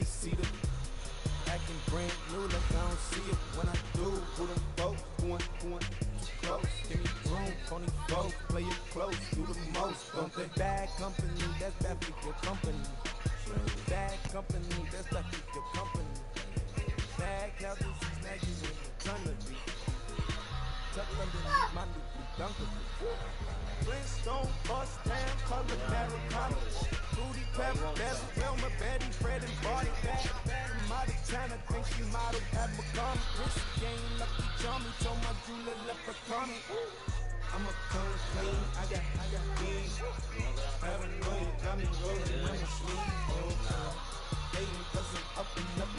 really see the acting brand new like I don't see it when I do. Who them folks going too close? Give me room, phony folks, play it close, do the most. Don't they? Bad company, that's bad for your company. Bad company, that's bad for your company. Bad cloud disease, now you in eternity. Tuck underneath my new dunker. Flintstone, bust down, color Americana. Rudy Pepper, Bezel, Wilma, Betty, Fred, and Barney. Model China, think she modeled at McConnell. Wrist game, lucky charm, told my jeweler leprechaun. I'm a cold clean, I got beans. Paranoia, got me rolling in my sleeve. Hating 'cause I'm up and up.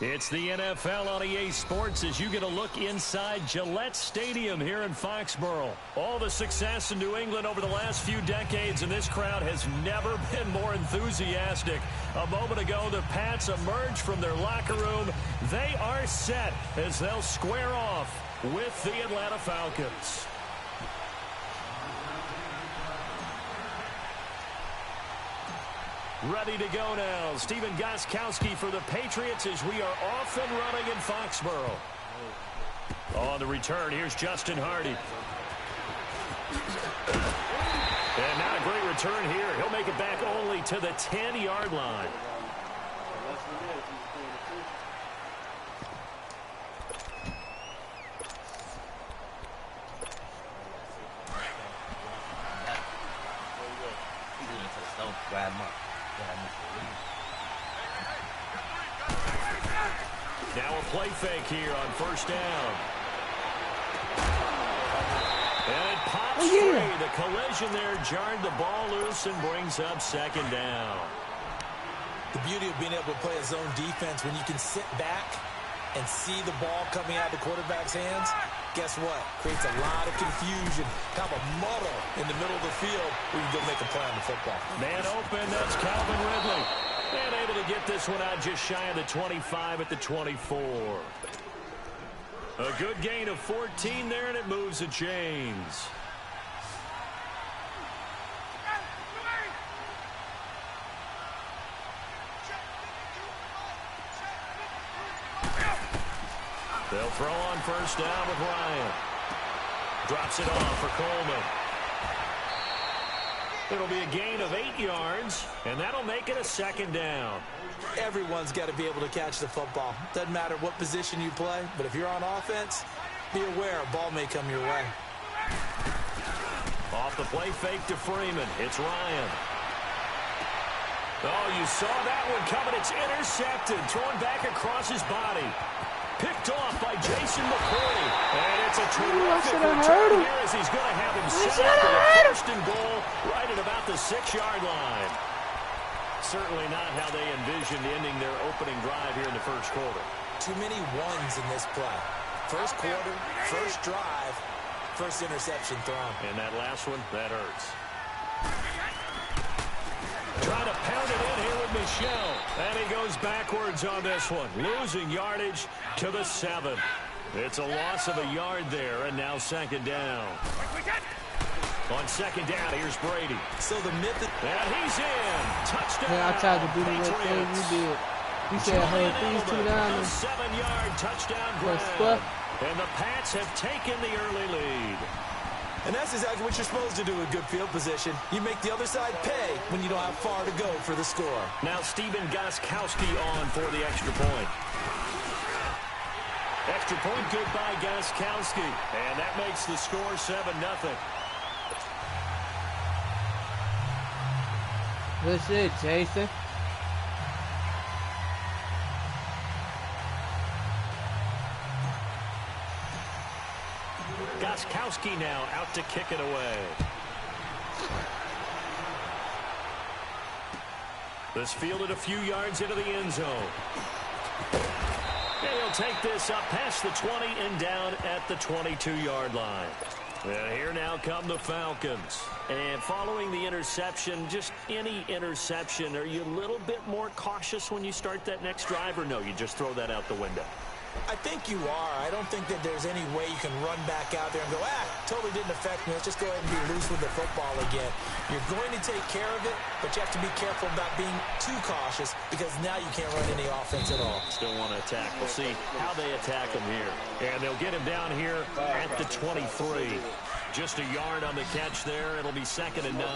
It's the NFL on EA Sports as you get a look inside Gillette Stadium here in Foxborough. All the success in New England over the last few decades, and this crowd has never been more enthusiastic. A moment ago, the Pats emerged from their locker room. They are set as they'll square off with the Atlanta Falcons. Ready to go now. Stephen Gostkowski for the Patriots as we are off and running in Foxborough. On the return, here's Justin Hardy. And not a great return here. He'll make it back only to the 10-yard line. Grab him up. Now a play fake here on first down. And it pops free. The collision there jarred the ball loose and brings up second down. The beauty of being able to play a zone defense when you can sit back and see the ball coming out of the quarterback's hands, guess what? Creates a lot of confusion, kind of a muddle in the middle of the field where you can go make a play on the football. Man open, that's Calvin Ridley. And able to get this one out just shy of the 25 at the 24. A good gain of 14 there, and it moves the chains. They'll throw on first down with Ryan. Drops it off for Coleman. It'll be a gain of 8 yards, and that'll make it a second down. Everyone's got to be able to catch the football. Doesn't matter what position you play, but if you're on offense, be aware a ball may come your way. Off the play fake to Freeman. It's Ryan. Oh, you saw that one coming. It's intercepted. Thrown back across his body. Picked off by Jason McCourty. And it's a terrific return here as he's going to have him set up for the first and goal right at about the 6-yard line. Certainly not how they envisioned ending their opening drive here in the first quarter. Too many ones in this play. First quarter, first drive, first interception thrown. And that last one, that hurts. Trying to pound it in here with Michel. And he goes backwards on this one. Losing yardage to the 7. It's a loss of a yard there, and now second down. On second down, here's Brady. So the myth... And he's in. Touchdown. Yeah, I tried to do the right thing. You did. You said, hold these two down. 7-yard touchdown grab. And the Pats have taken the early lead. And that's exactly what you're supposed to do with good field position. You make the other side pay when you don't have far to go for the score. Now Stephen Gostkowski on for the extra point. Extra point good by Gostkowski. And that makes the score 7-0. Good shit, Jason. Gostkowski now out to kick it away. This fielded a few yards into the end zone. And he'll take this up past the 20 and down at the 22-yard line. And here now come the Falcons. And following the interception, just any interception, are you a little bit more cautious when you start that next drive, or no, you just throw that out the window? I think you are. I don't think that there's any way you can run back out there and go, totally didn't affect me. Let's just go ahead and be loose with the football again. You're going to take care of it, but you have to be careful about being too cautious because now you can't run any offense at all. Still want to attack. We'll see how they attack him here. And they'll get him down here at the 23. Just a yard on the catch there. It'll be 2nd and 9.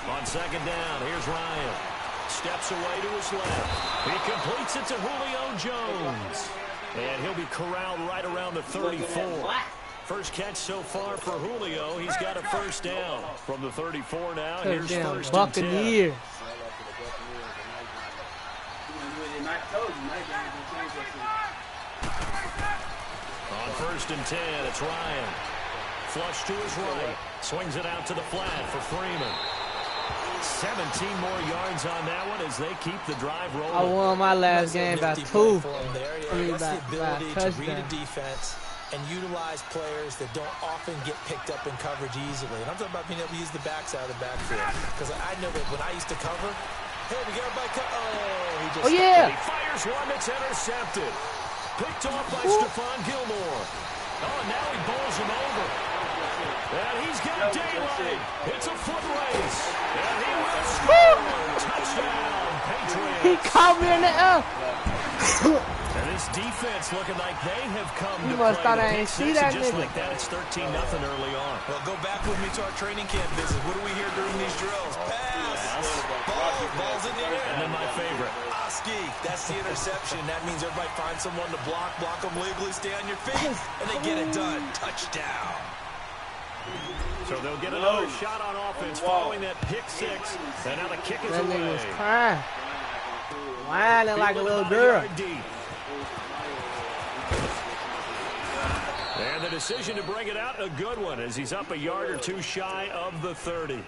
On 2nd down, here's Ryan. Steps away to his left. He completes it to Julio Jones. And he'll be corralled right around the 34. First catch so far for Julio. He's got a first down from the 34 now. Here's first and 10. Buccaneers. On 1st and 10, it's Ryan. Flush to his right. Swings it out to the flat for Freeman. 17 more yards on that one as they keep the drive rolling. I won my last game by 2. That's the ability to read a defense and utilize players that don't often get picked up in coverage easily. And I'm talking about being able to use the backside of the backfield. Because I know that when I used to cover, hey, we got everybody he just yeah. He fires one that's intercepted. Picked off by Stephon Gilmore. Oh, now he bowls him over. And he's got daylight. It's a foot race. And he will score. Touchdown, Patriots. He caught me in the air. And this defense looking like they have come You to must play. thought I ain't see that Just nigga. like that, it's 13-0 early on. Well, go back with me to our training camp visit. What do we hear during these drills? Pass. Ball's in the air. And then my favorite. Oski. That's the interception. That means everybody finds someone to block them legally, stay on your feet, and they get it done. Touchdown. So they'll get another shot on offense following that pick 6. And now the kick is That away. nigga was crying. Whining like a little girl. And the decision to bring it out, a good one, as he's up a yard or 2 shy of the 30.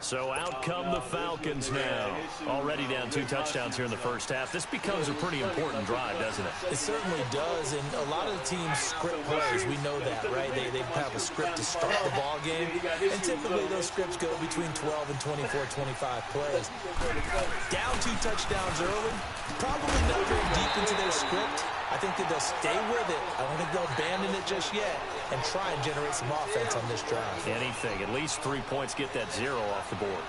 So out come the Falcons now. Already down 2 touchdowns here in the first half. This becomes a pretty important drive, doesn't it? It certainly does, and a lot of the teams script plays. We know that, right? They have a script to start the ball game, and typically those scripts go between 12 and 24, 25 plays. Down 2 touchdowns early, probably not very deep into their script. I think that they'll stay with it. I don't think they'll abandon it just yet and try and generate some offense on this drive. Anything. At least 3 points, get that 0 off the board.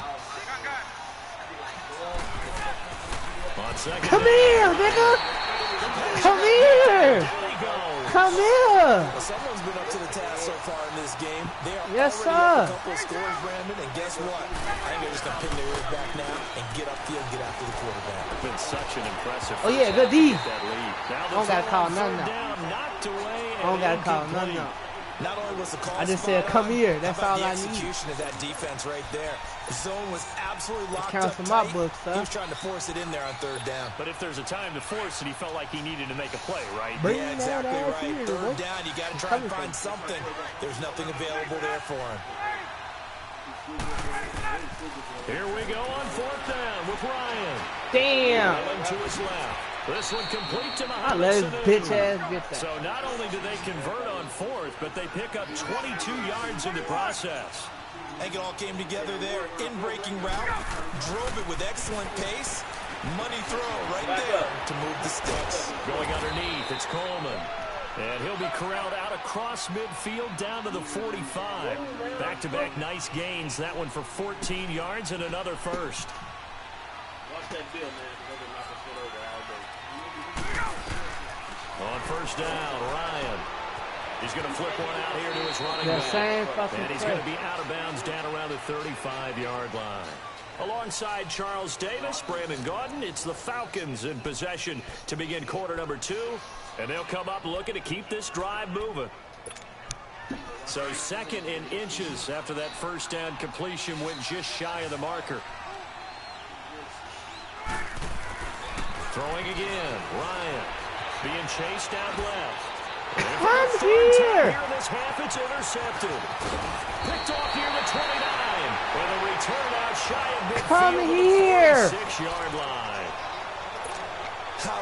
On 2nd Come down. here, nigga. Come here. Down he goes. Come here. Well, someone's been up to the task so far in this game. They are Yes, already up sir. a couple of scores, Brandon, and guess what? I think they're just going to pin their ears back now and get upfield, get after the quarterback. Been such an impressive Oh, yeah, first good D. half to get that lead. Now I don't the gotta throw call on none 3rd now. down, knocked away I don't and gotta call none incomplete. now. Not only was the call I just spot said, come on, here. how That's about all the I need. execution of that defense right there. The zone was absolutely locked counts up for my tight. book, He son. was trying to force it in there on 3rd down. But if there's a time to force it, he felt like he needed to make a play, right? Bring Yeah, that exactly ass right. here, 3rd boy. down, you got to try Coming and for find you. something. There's nothing available there for him. Here we go on 4th down with Ryan. Damn. Allen to his left. This one complete to I Mohamed let his Sanu. bitch ass get that. So not only do they convert on 4th, but they pick up 22 yards in the process. I think it all came together there. In-breaking route, drove it with excellent pace. Money throw right there to move the sticks. Going underneath, it's Coleman. And he'll be corralled out across midfield down to the 45. Back-to-back nice gains. That one for 14 yards and another first. Watch that field, man. They're gonna knock us over all day. On 1st down, Ryan. He's going to flip one out here to his running That back. same fucking And he's play. going to be out of bounds down around the 35-yard line. Alongside Charles Davis, Brandon Gaudin, it's the Falcons in possession to begin quarter number 2. And they'll come up looking to keep this drive moving. So 2nd in inches after that first down completion went just shy of the marker. Throwing again, Ryan being chased out left. Come here. Here in this half, it's intercepted. Picked off here to 29. With a return out shy of midfield. Come to the here. 46-yard line.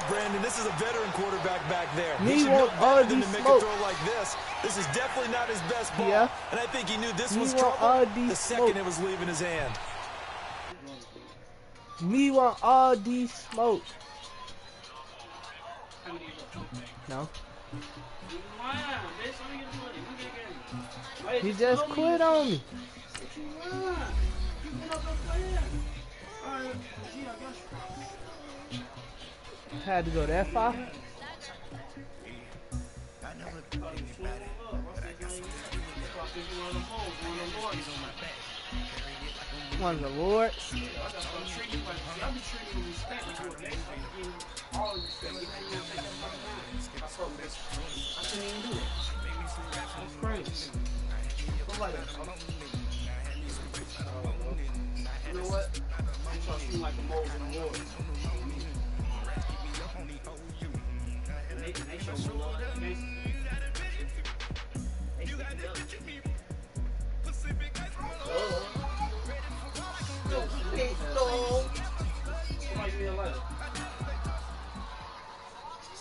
Brandon, this is a veteran quarterback back there. Me He should want know all better than these to make smoke. a throw like this. This is definitely not his best ball. Yeah. And I think he knew this Me was want all trouble these the second smoke. it was leaving his hand. Me want all these smoke. How many you got? No. You lying, bitch. Let me get the money. Look at the game. He just quit on me. What you lying? You been up there playing. Alright, G, I got you. Had to go that far. One of the Lord. That's crazy. You know what? I'm trying to seem like a mold in the Lord. And they show some love.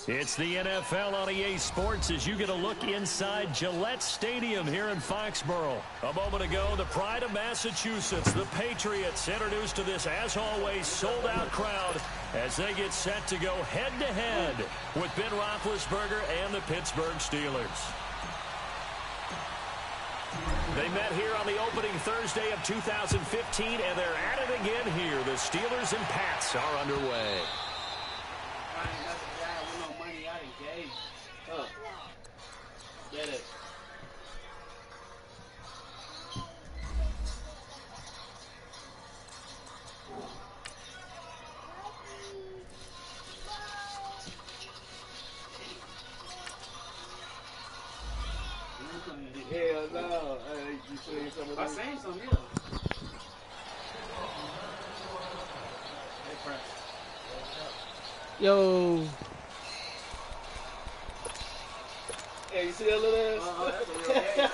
It's the NFL on EA Sports as you get a look inside Gillette Stadium here in Foxborough. A moment ago, the pride of Massachusetts, the Patriots, introduced to this, as always, sold-out crowd as they get set to go head-to-head with Ben Roethlisberger and the Pittsburgh Steelers. They met here on the opening Thursday of 2015, and they're at it again here. The Steelers and Pats are underway. Get it. Hell no. Hey, you seen some of I this? seen some, yeah. Hey, Frank. Yo. Hey, you see that little ass? That's a real game.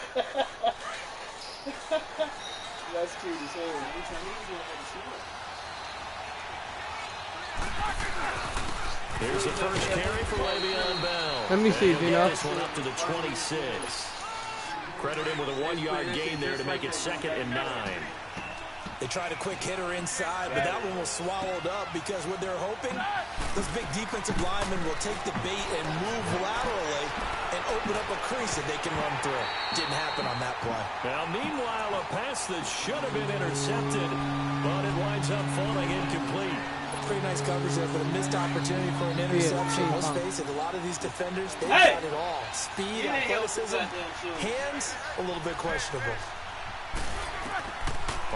That's cute as hell. Here's the first carry for Le'Veon Bell. Let me see, And he'll Dino. get this one up to the 26. Credit him with a 1-yard gain there to make it 2nd and 9. They tried a quick hitter inside, but that one was swallowed up because what they're hoping, those big defensive linemen will take the bait and move laterally and open up a crease that they can run through. Didn't happen on that play. Now, meanwhile, a pass that should have been intercepted, but it winds up falling incomplete. Pretty nice coverage there, but a missed opportunity for an interception. Yeah, Let's face it, a lot of these defenders, they've Hey! got it all. Speed, Get in here with athleticism, that damn shoe. hands, a little bit questionable.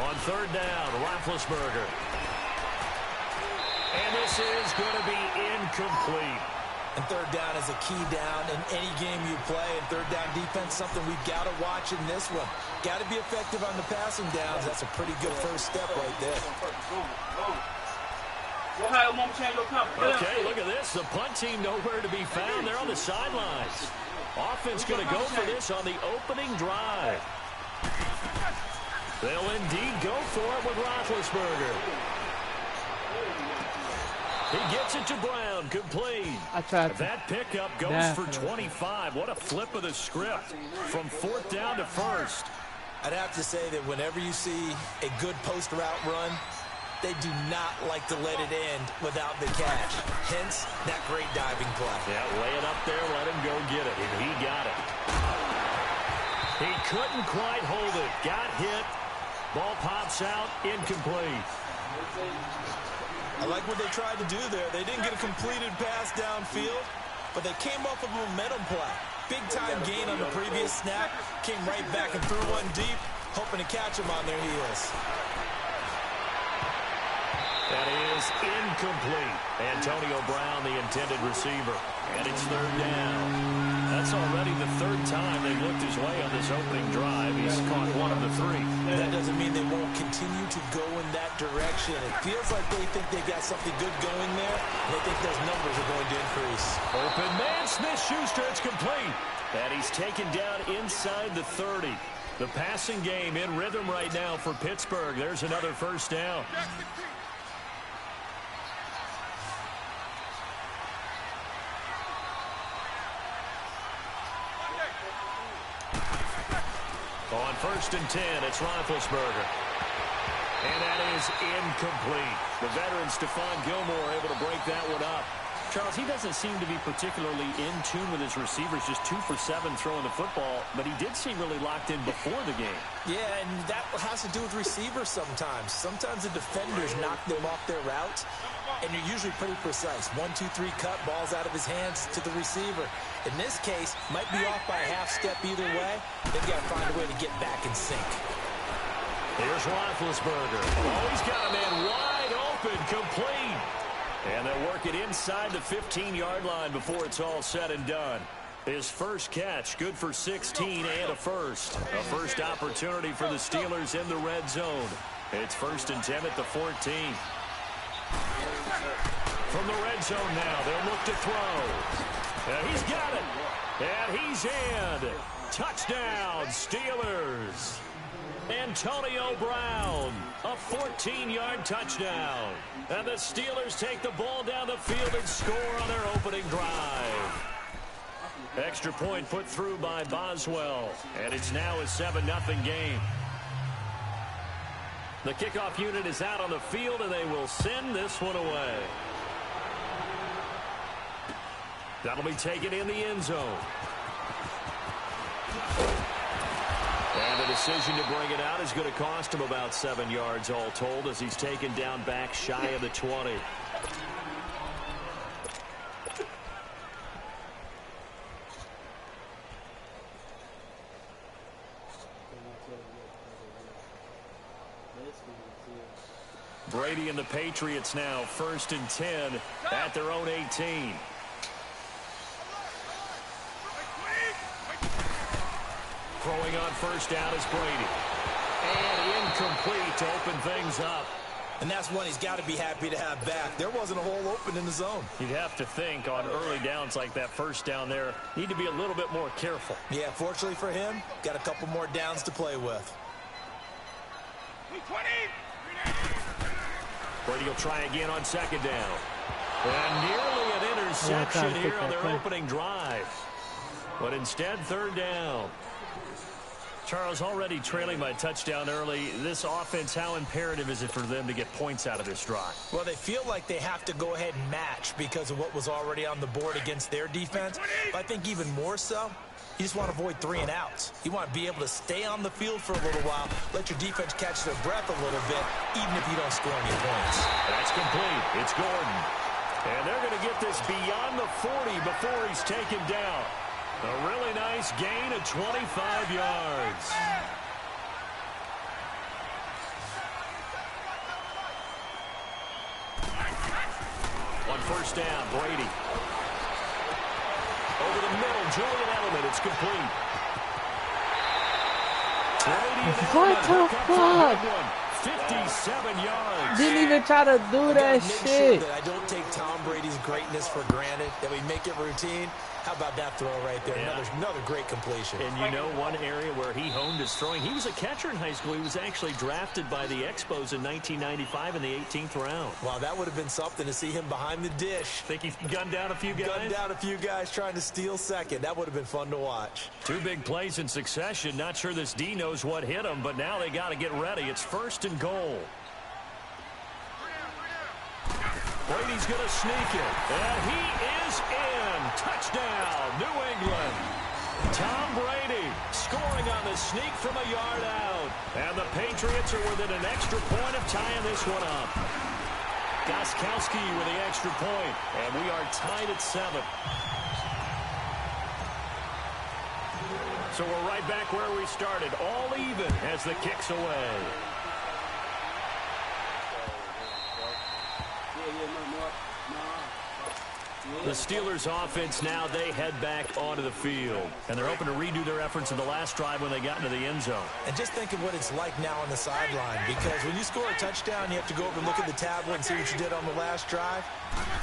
On 3rd down, Roethlisberger. And this is going to be incomplete. And 3rd down is a key down in any game you play. And 3rd down defense, something we've got to watch in this one. Got to be effective on the passing downs. That's a pretty good first step right there. Ohio won't change your confidence. Okay, look at this. The punt team nowhere to be found. They're on the sidelines. Offense going to go for this on the opening drive. They'll indeed go for it with Roethlisberger. He gets it to Brown, complete. I tried to. That pickup goes Yeah. for 25. What a flip of the script from 4th down to 1st. I'd have to say that whenever you see a good post route run, they do not like to let it end without the catch. Hence, that great diving play. Yeah, lay it up there, let him go get it, and he got it. He couldn't quite hold it. Got hit. Ball pops out, incomplete. I like what they tried to do there. They didn't get a completed pass downfield, but they came up with a momentum play. Big-time gain on the previous snap. Came right back and threw one deep, hoping to catch him on their heels. That is incomplete. Antonio Brown, the intended receiver. And it's 3rd down. That's already the 3rd time they've looked his way on this opening drive. He's caught 1 of the 3. That doesn't mean they won't continue to go in that direction. It feels like they think they got something good going there, and they think those numbers are going to increase. Open man, Smith-Schuster, it's complete. And he's taken down inside the 30. The passing game in rhythm right now for Pittsburgh. There's another 1st down. On 1st and 10, it's Roethlisberger. And that is incomplete. The veteran Stephon Gilmore able to break that one up. Charles, he doesn't seem to be particularly in tune with his receivers, just 2 for 7 throwing the football, but he did seem really locked in before the game. Yeah, and that has to do with receivers sometimes. Sometimes the defenders knock them off their route, and you're usually pretty precise. 1, 2, 3 cut, balls out of his hands to the receiver. In this case, might be off by a half step either way. They've got to find a way to get back in sync. Here's Roethlisberger. Oh, he's got a man wide open, complete. And they'll work it inside the 15-yard line before it's all said and done. His first catch, good for 16 and a first. A first opportunity for the Steelers in the red zone. It's 1st and 10 at the 14. From the red zone now, they'll look to throw. And he's got it. And he's in. Touchdown, Steelers. Antonio Brown, a 14-yard touchdown. And the Steelers take the ball down the field and score on their opening drive. Extra point put through by Boswell. And it's now a 7-0 game. The kickoff unit is out on the field, and they will send this one away. That'll be taken in the end zone. And the decision to bring it out is going to cost him about 7 yards all told as he's taken down back shy of the 20. Brady and the Patriots now 1st and 10 at their own 18. Throwing on first down is Brady. And incomplete to open things up. And that's one he's got to be happy to have back. There wasn't a hole open in the zone. You'd have to think on early downs like that first down there, need to be a little bit more careful. Yeah, fortunately for him, got a couple more downs to play with. Brady will try again on 2nd down. And nearly an interception here on their opening drive. But instead, 3rd down. Charles, already trailing by touchdown early. This offense, how imperative is it for them to get points out of this drive? Well, they feel like they have to go ahead and match because of what was already on the board against their defense. But I think even more so, you just want to avoid 3 and outs. You want to be able to stay on the field for a little while, let your defense catch their breath a little bit, even if you don't score any points. That's complete. It's Gordon. And they're going to get this beyond the 40 before he's taken down. A really nice gain of 25 yards. On 1st down, Brady. Over the middle, Julian Edelman. It's complete. What the fuck? 57 yards. Didn't even try to do that shit. Sure that I don't take Tom Brady's greatness for granted, that we make it routine. How about that throw right there? Yeah. Another great completion. And you know one area where he honed his throwing? He was a catcher in high school. He was actually drafted by the Expos in 1995 in the 18th round. Wow, that would have been something to see him behind the dish. Think he gunned down a few guys? Gunned down a few guys trying to steal second. That would have been fun to watch. 2 big plays in succession. Not sure this D knows what hit him, but now they got to get ready. It's 1st and goal. Brady's going to sneak it. And he is in. Touchdown, New England. Tom Brady scoring on the sneak from a yard out. And the Patriots are within an extra point of tying this one up. Gostkowski with the extra point. And we are tied at 7. So we're right back where we started. All even as the kick's away. The Steelers offense now, they head back onto the field. And they're hoping to redo their efforts in the last drive when they got into the end zone. And just think of what it's like now on the sideline. Because when you score a touchdown, you have to go over and look at the tablet and see what you did on the last drive.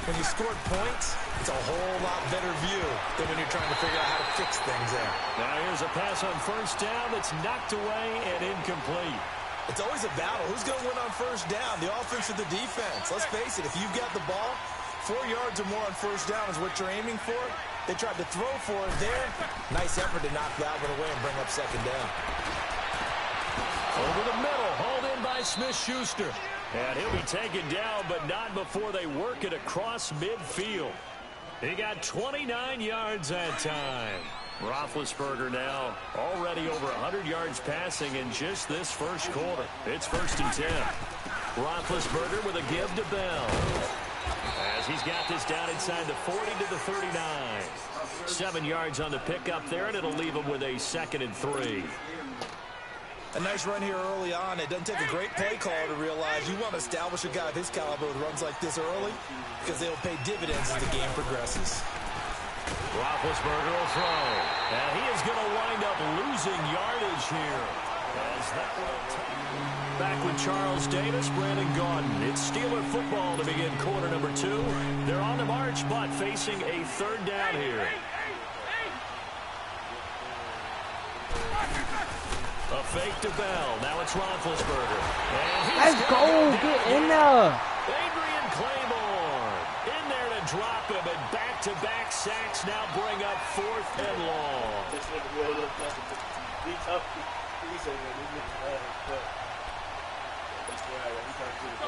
When you scored points, it's a whole lot better view than when you're trying to figure out how to fix things there. Now here's a pass on 1st down that's knocked away and incomplete. It's always a battle. Who's going to win on 1st down, the offense or the defense? Let's face it, if you've got the ball, 4 yards or more on 1st down is what you're aiming for. They tried to throw for it there. Nice effort to knock that one away and bring up 2nd down. Over the middle, hauled in by Smith-Schuster. And he'll be taken down, but not before they work it across midfield. He got 29 yards that time. Roethlisberger now already over 100 yards passing in just this first quarter. It's 1st and 10. Roethlisberger with a give to Bell. As he's got this down inside the 40 to the 39. 7 yards on the pickup there, and it'll leave him with a 2nd and 3. A nice run here early on. It doesn't take a great play caller to realize you want to establish a guy of his caliber with runs like this early because they'll pay dividends as the game progresses. Roethlisberger will throw. And he is going to wind up losing yardage here. Back with Charles Davis, Brandon Gaudin. It's Steeler football to begin quarter number 2. They're on the march, but facing a 3rd down here. A fake to Bell. Now it's Roethlisberger. Let's go. Get in there. Adrian Claiborne in there to drop him, and back-to-back sacks now bring up 4th and long.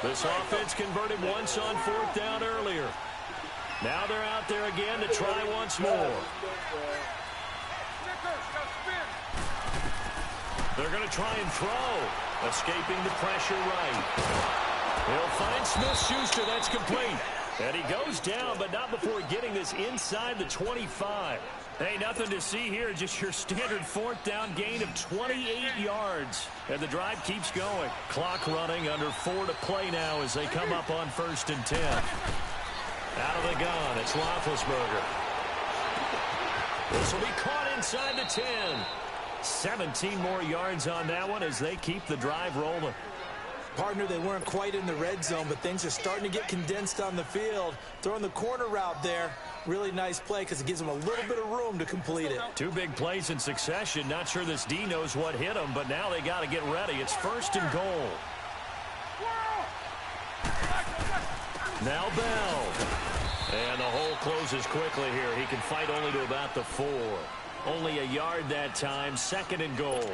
This offense converted once on 4th down earlier. Now they're out there again to try once more. They're going to try and throw. Escaping the pressure right. He'll find Smith-Schuster. That's complete. And he goes down, but not before getting this inside the 25. Hey, nothing to see here. Just your standard 4th down gain of 28 yards. And the drive keeps going. Clock running, under 4 to play now as they come up on 1st and 10. Out of the gun, it's Roethlisberger. This will be caught inside the 10. 17 more yards on that one as they keep the drive rolling. Partner, they weren't quite in the red zone, but things are starting to get condensed on the field. Throwing the corner route there, really nice play because it gives them a little bit of room to complete it. 2 big plays in succession. Not sure this D knows what hit him, but now they got to get ready. It's 1st and goal. Now Bell. And the hole closes quickly here. He can fight only to about the 4. Only a yard that time, 2nd and goal.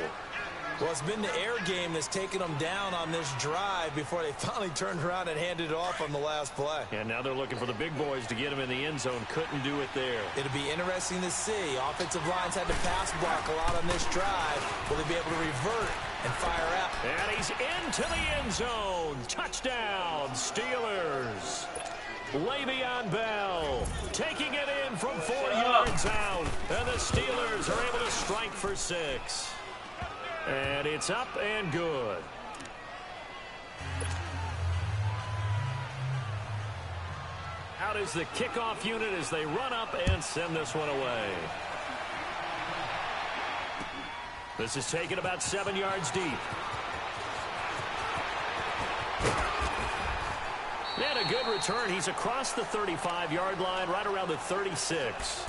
Well, it's been the air game that's taken them down on this drive before they finally turned around and handed it off on the last play. And now they're looking for the big boys to get him in the end zone. Couldn't do it there. It'll be interesting to see. Offensive lines had to pass block a lot on this drive. Will they be able to revert and fire out? And he's into the end zone. Touchdown, Steelers. Le'Veon Bell taking it in from 4 yards out. And the Steelers are able to strike for 6. And it's up and good. Out is the kickoff unit as they run up and send this one away. This is taken about 7 yards deep. And a good return. He's across the 35-yard line, right around the 36.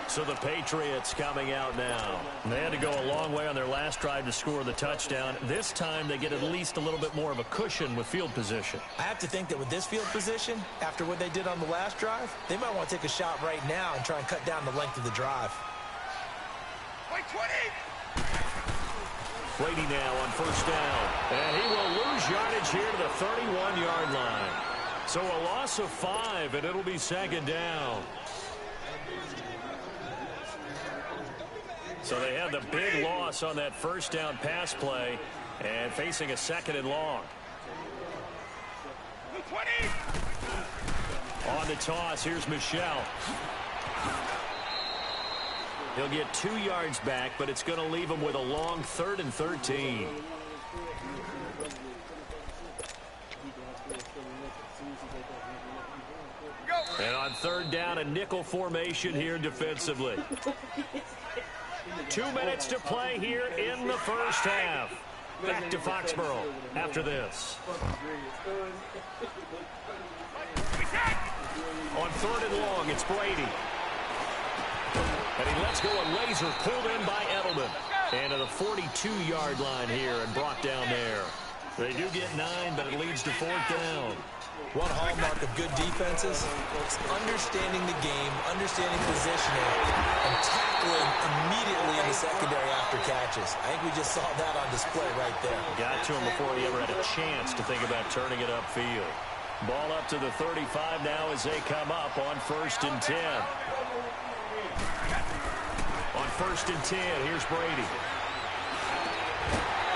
So the Patriots coming out now. They had to go a long way on their last drive to score the touchdown. This time they get at least a little bit more of a cushion with field position. I have to think that with this field position, after what they did on the last drive, they might want to take a shot right now and try and cut down the length of the drive. Brady now on 1st down. And he will lose yardage here to the 31-yard line. So a loss of 5, and it'll be 2nd down. So they had the big loss on that 1st down pass play and facing a 2nd and long. On the toss, here's Michel. He'll get 2 yards back, but it's going to leave him with a long 3rd and 13. And on 3rd down, a nickel formation here defensively. 2 minutes to play here in the first half. Back to Foxborough after this. On 3rd and long, it's Brady. And he lets go a laser pulled in by Edelman. And to the 42-yard line here and brought down there. They do get 9, but it leads to 4th down. One hallmark of good defenses is understanding the game, understanding positioning, and tackling immediately in the secondary after catches. I think we just saw that on display right there. Got to him before he ever had a chance to think about turning it upfield. Ball up to the 35 now as they come up on 1st and 10. On 1st and 10, here's Brady.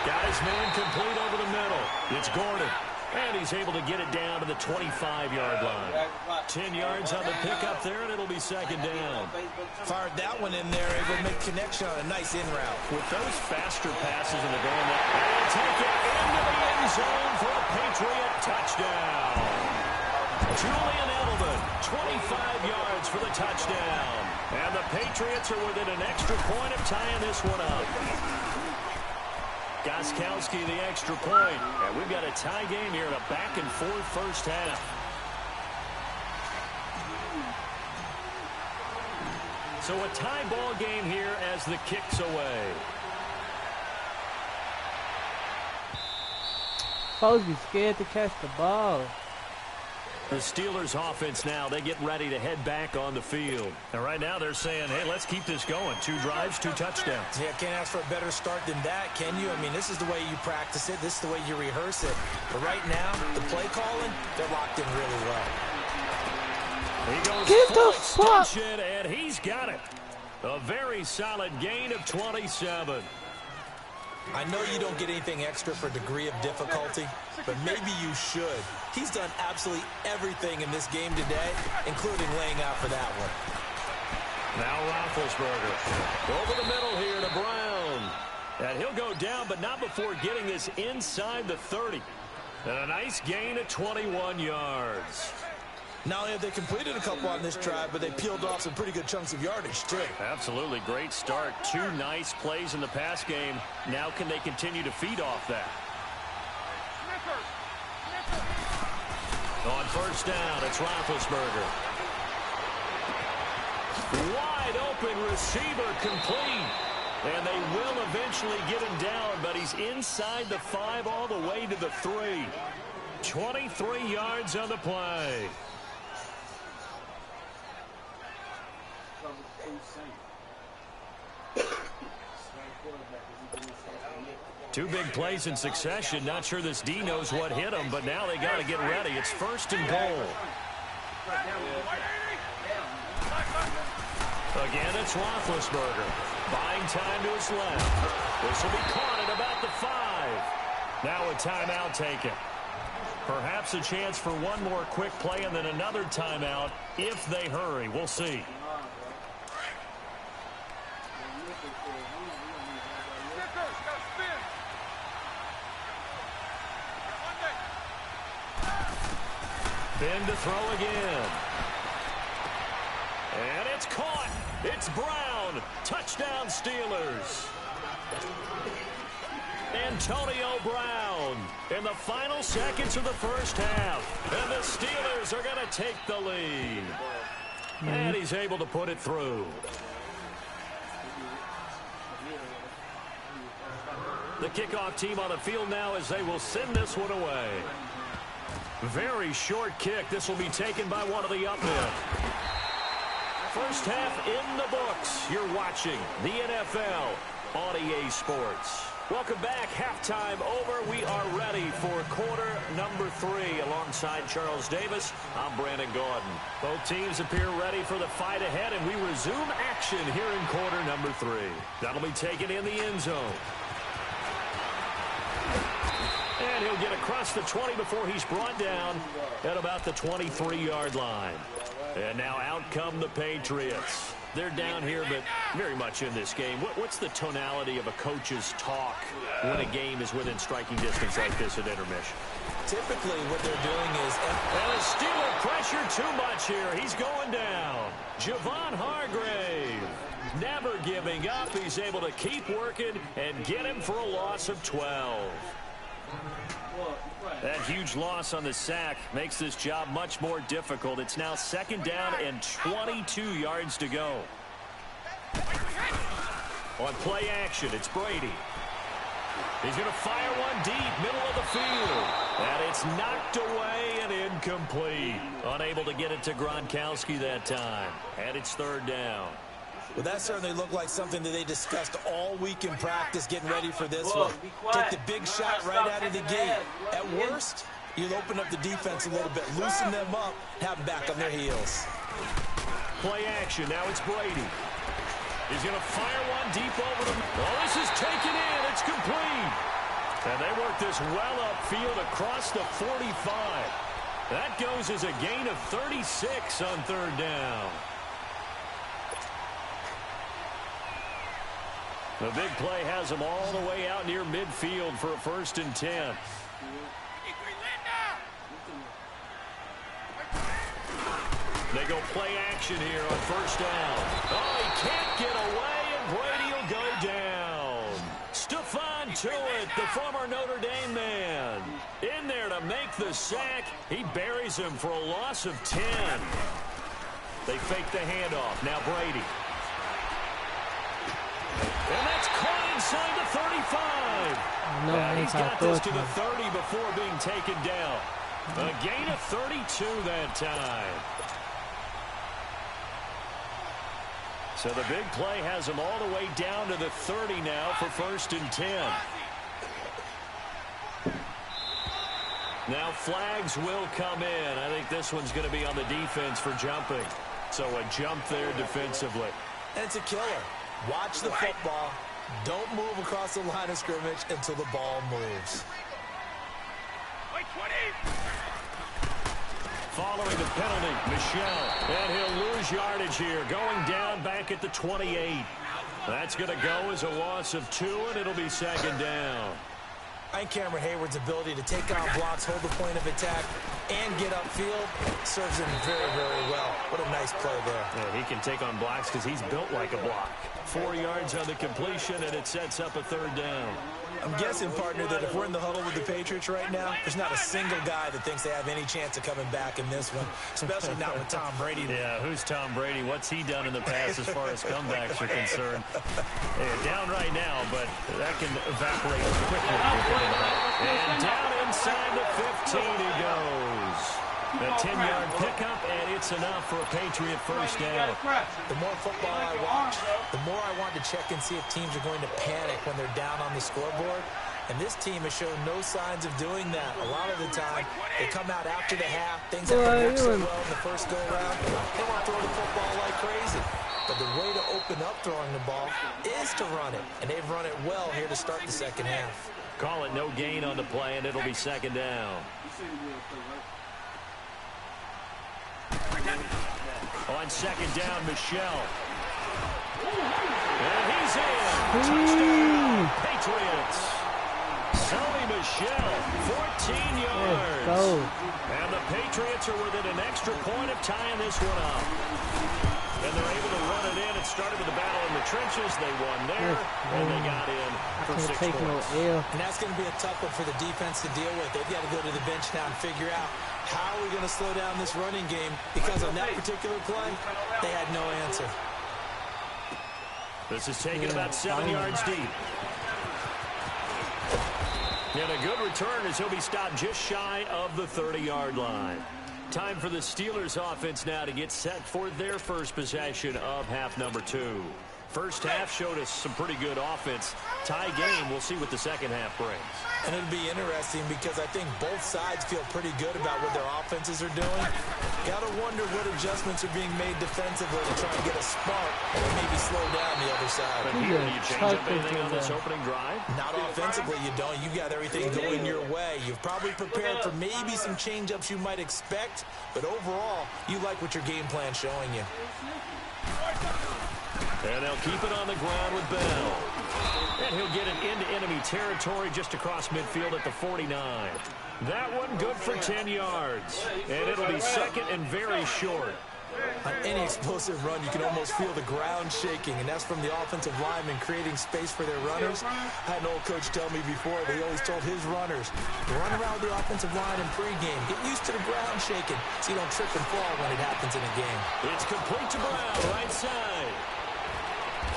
Got his man complete over the middle. It's Gordon. And he's able to get it down to the 25-yard line. 10 yards on the pickup there, and it'll be 2nd down. Fired that one in there, able to make connection on a nice in route. With those faster passes and the going that, and take it into the end zone for a Patriot touchdown. Julian Edelman, 25 yards for the touchdown. And the Patriots are within an extra point of tying this one up. Gostkowski the extra point. And we've got a tie game here in a back-and-forth first half. So a tie ball game here as the kick's away. Supposed to be scared to catch the ball. The Steelers offense now, they get ready to head back on the field. And right now they're saying, hey, let's keep this going. 2 drives, 2 touchdowns. Yeah, can't ask for a better start than that, can you? I mean, this is the way you practice it. This is the way you rehearse it. But right now, the play calling, they're locked in really well. He goes Get full the fuck. extension, and he's got it. A very solid gain of 27. I know you don't get anything extra for degree of difficulty, but maybe you should. He's done absolutely everything in this game today, including laying out for that one. Now Roethlisberger. Over the middle here to Brown. And he'll go down, but not before getting this inside the 30. And a nice gain of 21 yards. Not only have they completed a couple on this drive, but they peeled off some pretty good chunks of yardage, too. Absolutely great start. 2 nice plays in the pass game. Now can they continue to feed off that? On 1st down, it's Roethlisberger. Wide open receiver complete. And they will eventually get him down, but he's inside the 5 all the way to the 3. 23 yards on the play. Two big plays in succession. Not sure this D knows what hit him, but now they got to get ready. It's 1st and goal. Again, it's Roethlisberger. Buying time to his left. This will be caught at about the 5. Now a timeout taken. Perhaps a chance for one more quick play and then another timeout if they hurry. We'll see. Ben to throw again. And it's caught. It's Brown. Touchdown Steelers. Antonio Brown in the final seconds of the first half. And the Steelers are going to take the lead. And he's able to put it through. The kickoff team on the field now as they will send this one away. Very short kick. This will be taken by one of the up men. First half in the books. You're watching the NFL on EA Sports. Welcome back. Halftime over. We are ready for quarter number 3. Alongside Charles Davis, I'm Brandon Gaudin. Both teams appear ready for the fight ahead, and we resume action here in quarter number 3. That'll be taken in the end zone. And he'll get across the 20 before he's brought down at about the 23-yard line. And now out come the Patriots. They're down here, but very much in this game. What's the tonality of a coach's talk when a game is within striking distance like this at intermission? Typically, what they're doing is... And a Steeler pressure too much here. He's going down. Javon Hargrave never giving up. He's able to keep working and get him for a loss of 12. That huge loss on the sack makes this job much more difficult. It's now 2nd down and 22 yards to go. On play action, it's Brady. He's going to fire one deep, middle of the field. And it's knocked away and incomplete. Unable to get it to Gronkowski that time. And it's third down. Well, that certainly looked like something that they discussed all week in practice, getting ready for this one. Take the big shot right out of the gate. At worst, you'll open up the defense a little bit, loosen them up, have them back on their heels. Play action. Now it's Brady. He's going to fire one deep over the... Oh, this is taken in. It's complete. And they work this well upfield across the 45. That goes as a gain of 36 on third down. The big play has them all the way out near midfield for a 1st and 10. They go play action here on 1st down. Oh, he can't get away, and Brady will go down. Stephon Tuitt, the former Notre Dame man, in there to make the sack. He buries him for a loss of 10. They fake the handoff. Now Brady. And that's caught inside the 35. No, and he's got this to the 30 before being taken down. A gain of 32 that time. So the big play has them all the way down to the 30 now for 1st and 10. Now flags will come in. I think this one's going to be on the defense for jumping. So a jump there defensively. And it's a killer. Watch the football. Don't move across the line of scrimmage until the ball moves. Following the penalty, Michel. And he'll lose yardage here. Going down back at the 28. That's going to go as a loss of 2, and it'll be 2nd down. I think Cameron Hayward's ability to take on blocks, hold the point of attack, and get upfield serves him very, very well. What a nice play there. Yeah, he can take on blocks because he's built like a block. 4 yards on the completion, and it sets up a 3rd down. I'm guessing, partner, that if we're in the huddle with the Patriots right now, there's not a single guy that thinks they have any chance of coming back in this one, especially not with Tom Brady. Yeah, who's Tom Brady? What's he done in the past as far as comebacks are concerned? Down right now, but that can evaporate quickly. And down inside the 15 he goes. A 10-yard pickup, and it's enough for a Patriot 1st down. The more football I watch, the more I want to check and see if teams are going to panic when they're down on the scoreboard. And this team has shown no signs of doing that. A lot of the time, they come out after the half. Things haven't worked so well in the first go-around. They want to throw the football like crazy. But the way to open up throwing the ball is to run it. And they've run it well here to start the second half. Call it no gain on the play, and it'll be 2nd down. On 2nd down, Michel. And he's in. Touchdown, Patriots. Sony Michel, 14 yards. And the Patriots are within an extra point of tying this one up. And they're able to run it in. It started with a battle in the trenches. They won there, and they got in for 6 points. And that's going to be a tough one for the defense to deal with. They've got to go to the bench now and figure out how are we going to slow down this running game, because on that particular play, they had no answer. This is taken about 7 yards deep. And a good return as he'll be stopped just shy of the 30-yard line. Time for the Steelers offense now to get set for their first possession of half number 2. First half showed us some pretty good offense. Tie game, we'll see what the second half brings. And it'll be interesting because I think both sides feel pretty good about what their offenses are doing. Got to wonder what adjustments are being made defensively to try and get a spark and maybe slow down the other side. But here, do you change up anything on this opening drive? Not offensively, you don't. You got everything going your way. You've probably prepared for maybe some change-ups you might expect, but overall, you like what your game plan's showing you. And they'll keep it on the ground with Bell. And he'll get it into enemy territory just across midfield at the 49. That one good for 10 yards. And it'll be 2nd and very short. On any explosive run, you can almost feel the ground shaking, and that's from the offensive linemen creating space for their runners. I had an old coach tell me before, they always told his runners, run around the offensive line in pregame. Get used to the ground shaking so you don't trip and fall when it happens in a game. It's complete to Brown, right side.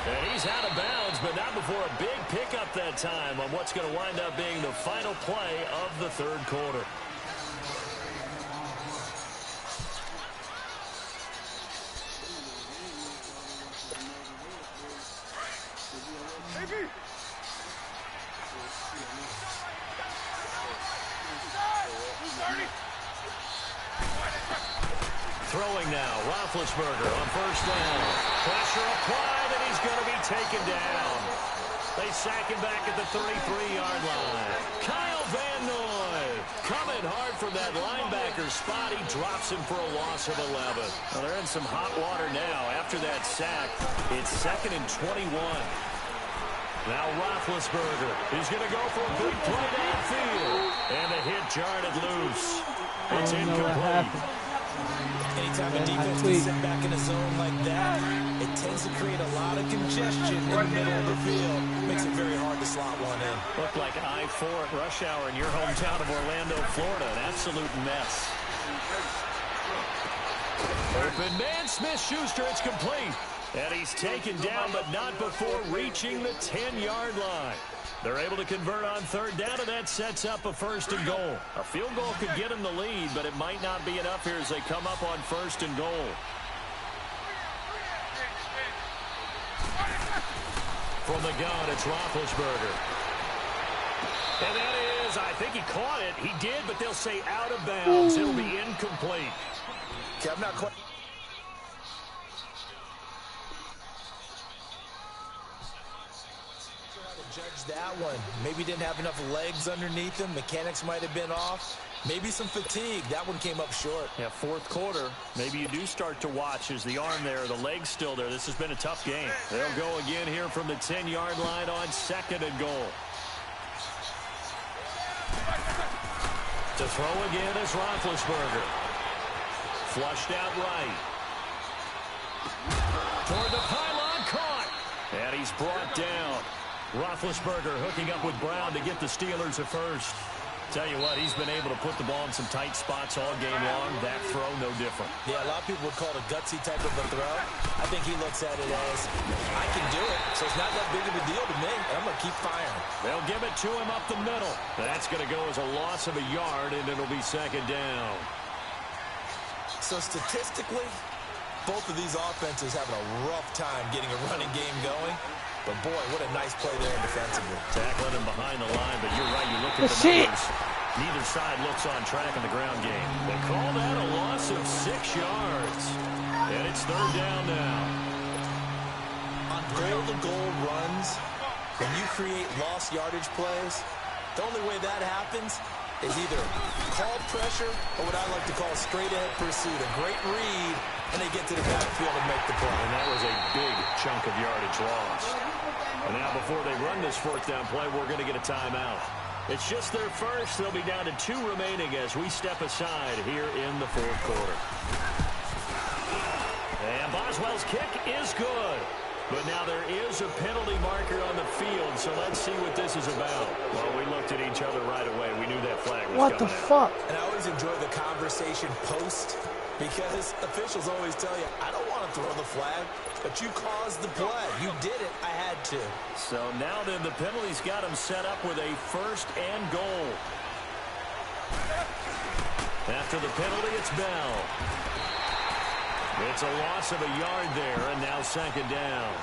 And he's out of bounds, but not before a big pickup that time on what's going to wind up being the final play of the third quarter. Throwing now, Roethlisberger on first down. Pressure applied, and he's going to be taken down. They sack him back at the 33-yard line. Kyle Van Noy coming hard from that linebacker spot. He drops him for a loss of 11. Well, they're in some hot water now. After that sack, it's 2nd and 21. Now Roethlisberger, he's going to go for a big play downfield. And the hit jarred it loose. It's incomplete. Anytime a defense can sit back in a zone like that, it tends to create a lot of congestion in the middle of the field. Makes it very hard to slot one in. Looked like I-4 at rush hour in your hometown of Orlando, Florida. An absolute mess. Open man, Smith-Schuster, it's complete. And he's taken down, but not before reaching the 10-yard line. They're able to convert on third down, and that sets up a 1st and goal. A field goal could get them the lead, but it might not be enough here as they come up on 1st and goal. From the gun, it's Roethlisberger. And that is, I think he caught it. He did, but they'll say out of bounds. It'll be incomplete. Okay, I'm not quite... Judge that one. Maybe didn't have enough legs underneath him. Mechanics might have been off. Maybe some fatigue. That one came up short. Yeah, 4th quarter. Maybe you do start to watch as the arm there, the leg's still there. This has been a tough game. They'll go again here from the 10-yard line on 2nd and goal. To throw again is Roethlisberger. Flushed out right. Toward the pylon, caught. And he's brought down. Roethlisberger hooking up with Brown to get the Steelers a 1st. Tell you what, he's been able to put the ball in some tight spots all game long. That throw, no different. Yeah, a lot of people would call it a gutsy type of a throw. I think he looks at it as, I can do it, so it's not that big of a deal to me, and I'm going to keep firing. They'll give it to him up the middle. That's going to go as a loss of a yard, and it'll be 2nd down. So statistically, both of these offenses having a rough time getting a running game going. But, boy, what a nice play there defensively. Tackling him behind the line, but you're right. You look at the numbers. Neither side looks on track in the ground game. They call that a loss of 6 yards. And it's 3rd down now. On goal-to-goal runs, when you create lost yardage plays, the only way that happens is either call pressure or what I like to call straight-ahead pursuit. A great read, and they get to the backfield and make the play. And that was a big chunk of yardage lost. And now before they run this 4th down play, we're going to get a timeout. It's just their first. They'll be down to 2 remaining as we step aside here in the 4th quarter. And Boswell's kick is good. But now there is a penalty marker on the field, so let's see what this is about. Well, we looked at each other right away. We knew that flag was coming. What the fuck? And I always enjoy the conversation post, because officials always tell you, I don't want to throw the flag, but you caused the play. You did it. I had to. So now then the penalty's got him set up with a 1st and goal. After the penalty, it's Bell. It's a loss of a yard there, and now 2nd down.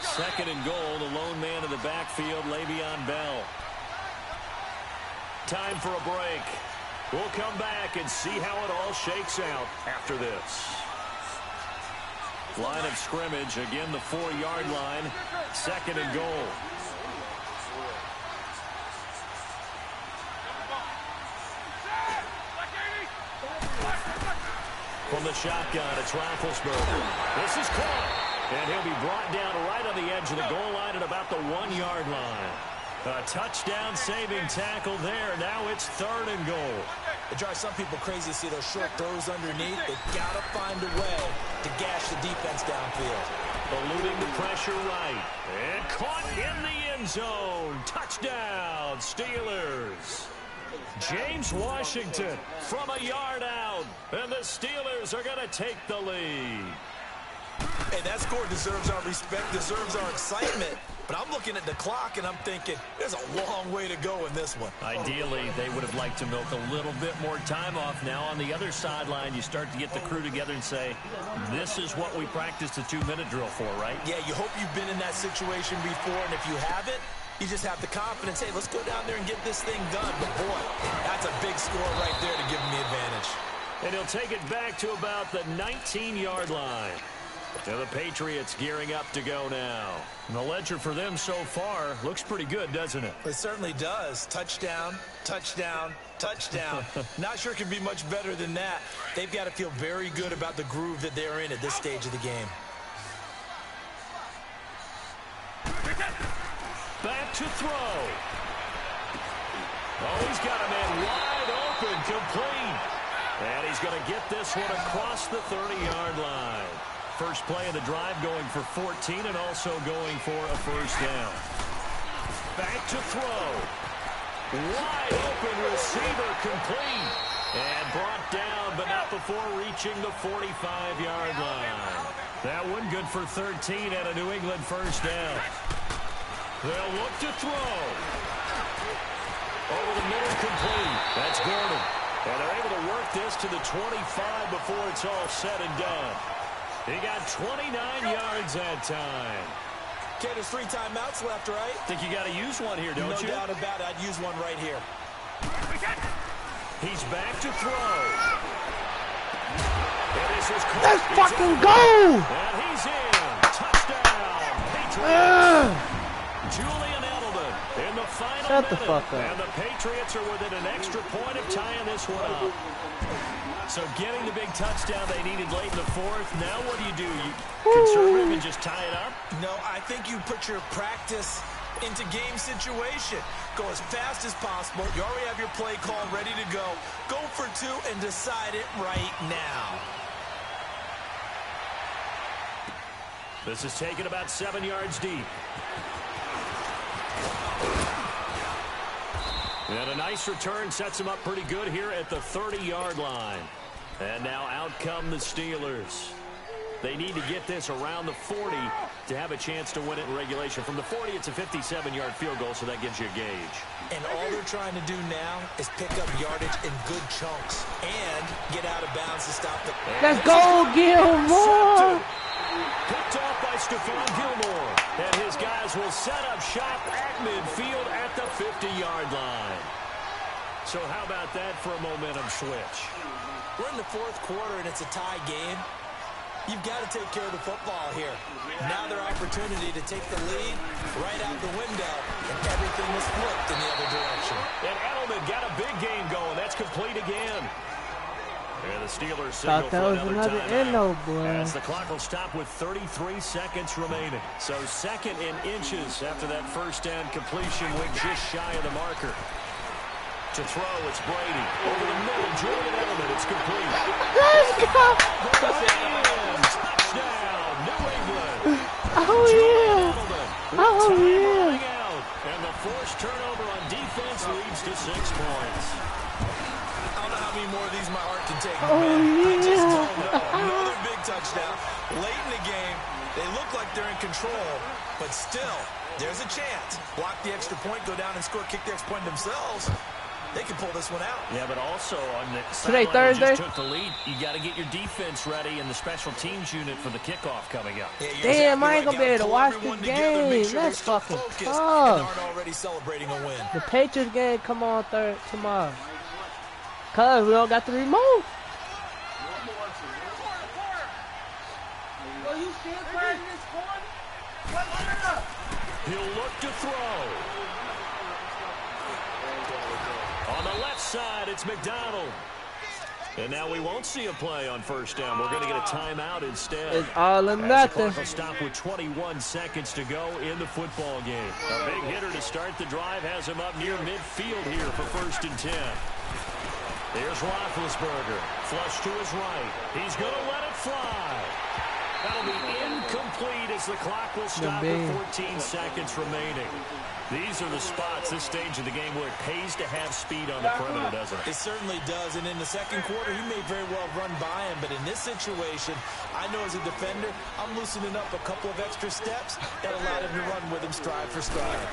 2nd and goal, the lone man in the backfield, Le'Veon Bell. Time for a break. We'll come back and see how it all shakes out after this. Line of scrimmage, again the 4-yard line, 2nd and goal. From the shotgun, it's Roethlisberger. This is caught, and he'll be brought down right on the edge of the goal line at about the 1-yard line. A touchdown-saving tackle there. Now it's 3rd and goal. It drives some people crazy to see those short throws underneath. They've got to find a way to gash the defense downfield. Eluding the pressure right. And caught in the end zone. Touchdown, Steelers. James Washington from a yard out. And the Steelers are going to take the lead. Hey, that score deserves our respect, deserves our excitement. But I'm looking at the clock, and I'm thinking there's a long way to go in this one. Ideally, they would have liked to milk a little bit more time off. Now on the other sideline, you start to get the crew together and say, this is what we practiced a 2-minute drill for, right? Yeah, you hope you've been in that situation before, and if you haven't, you just have the confidence, hey, let's go down there and get this thing done. But, boy, that's a big score right there to give them the advantage. And he'll take it back to about the 19-yard line. And the Patriots gearing up to go now. And the ledger for them so far looks pretty good, doesn't it? It certainly does. Touchdown, touchdown, touchdown. Not sure it can be much better than that. They've got to feel very good about the groove that they're in at this stage of the game. Back to throw. Oh, he's got a man wide open, complete. And he's going to get this one across the 30-yard line. First play of the drive going for 14 and also going for a first down. Back to throw. Wide open receiver, complete. And brought down, but not before reaching the 45-yard line. That one good for 13 and a New England first down. They'll look to throw. Over the middle, complete. That's Gordon. And they're able to work this to the 25 before it's all said and done. He got 29 yards that time. Okay, there's 3 timeouts left, right? Think you got to use one here, don't you? No doubt about it. I'd use one right here. He's back to throw. Let's fucking go! And he's in. Touchdown. Patriots. Julian Edelman in the final Shut minute. The fuck up. And the Patriots are within an extra point of tying this one up. So getting the big touchdown they needed late in the fourth. Now what do? You conservative and just tie it up? No, I think you put your practice into game situation. Go as fast as possible. You already have your play call ready to go. Go for 2 and decide it right now. This is taken about 7 yards deep. And a nice return sets him up pretty good here at the 30-yard line. And now out come the Steelers. They need to get this around the 40 to have a chance to win it in regulation. From the 40, it's a 57-yard field goal, so that gives you a gauge. And all they're trying to do now is pick up yardage in good chunks and get out of bounds to stop the... Let's go, Gilmore! Picked off by Stephon Gilmore. And his guys will set up shop at midfield at the 50-yard line. So how about that for a momentum switch? We're in the 4th quarter, and it's a tie game. You've got to take care of the football here. Now their opportunity to take the lead right out the window, and everything was flipped in the other direction. And Edelman got a big game going. That's complete again. And the Steelers signal Thought that for was another timeout. boy. As the clock will stop with 33 seconds remaining. So 2nd in inches after that first down completion went just shy of the marker. To throw, it's Brady. Over the middle, Julian Edelman. It's complete. Let's go! Rams, touchdown, New England. Oh, yeah. Oh, yeah. Out. And the forced turnover on defense leads to 6 points. I don't know how many more of these my heart can take. Oh, man. I just yeah. don't know. Another big touchdown. Late in the game, they look like they're in control, but still, there's a chance. Block the extra point, go down and score, kick the extra point themselves. They can pull this one out. Yeah, but also on the Today, sideline Thursday. just took the lead. You got to get your defense ready and the special teams unit for the kickoff coming up. Yeah, Damn, I ain't exactly gonna be able to Pull watch everyone the together, make game. sure That's they're fucking focused tough. and aren't already celebrating a win. The Patriots game come on tomorrow. Cause we don't got the remote. Well, you still crying in this corner? What's up? He'll look to throw. On the left side, it's McDonald. And now we won't see a play on first down. We're going to get a timeout instead. It's all or As the nothing. clock will stop with 21 seconds to go in the football game. A big hitter to start the drive has him up near midfield here for 1st and 10. There's Roethlisberger. Flush to his right. He's going to let it fly. That'll be Incomplete as the clock will stop with 14 seconds remaining. These are the spots, this stage of the game, where it pays to have speed on the perimeter, doesn't it? It certainly does, and in the second quarter, he may very well run by him, but in this situation, I know as a defender, I'm loosening up a couple of extra steps that allowed him to run with him stride for stride.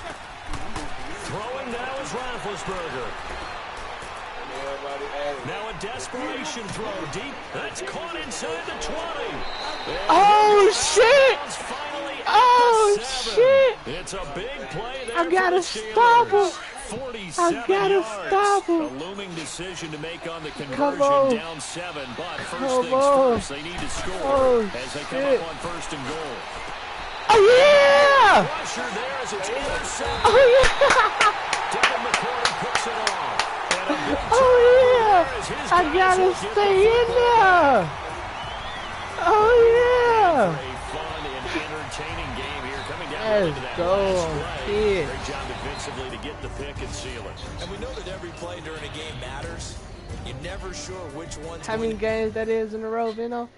Throwing now is Roethlisberger. Now a desperation throw deep. That's caught inside the 20. Oh, shit! Oh, shit! It's a big play there. I gotta stop him. 47 I gotta yards. stop him. A looming decision to make on the Come conversion, on. down 7. But first Come things on. first, they need to score Oh, as they come shit. up on first and goal. Oh, yeah! Pressure there as it's intercepted. Oh, yeah! Devin McCourty picks it off. And a big Oh, yeah! there as his I guys gotta will get stay the in football. there! Oh, yeah! A fun and entertaining game here coming down Let's into that go, last play. kid. Great job defensively to get the pick and seal it. And we know that every play during a game matters. You're never sure which one's How many going games that is in a row, Vino?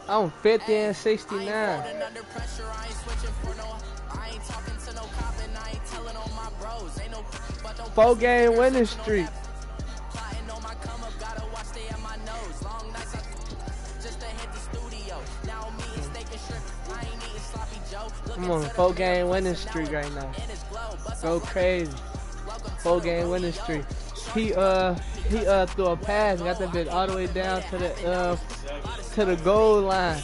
I'm 50 and 69. 4-game winning streak. I'm on a 4-game winning streak right now. Go crazy. 4-game winning streak. He threw a pass, got that bitch all the way down to the goal line.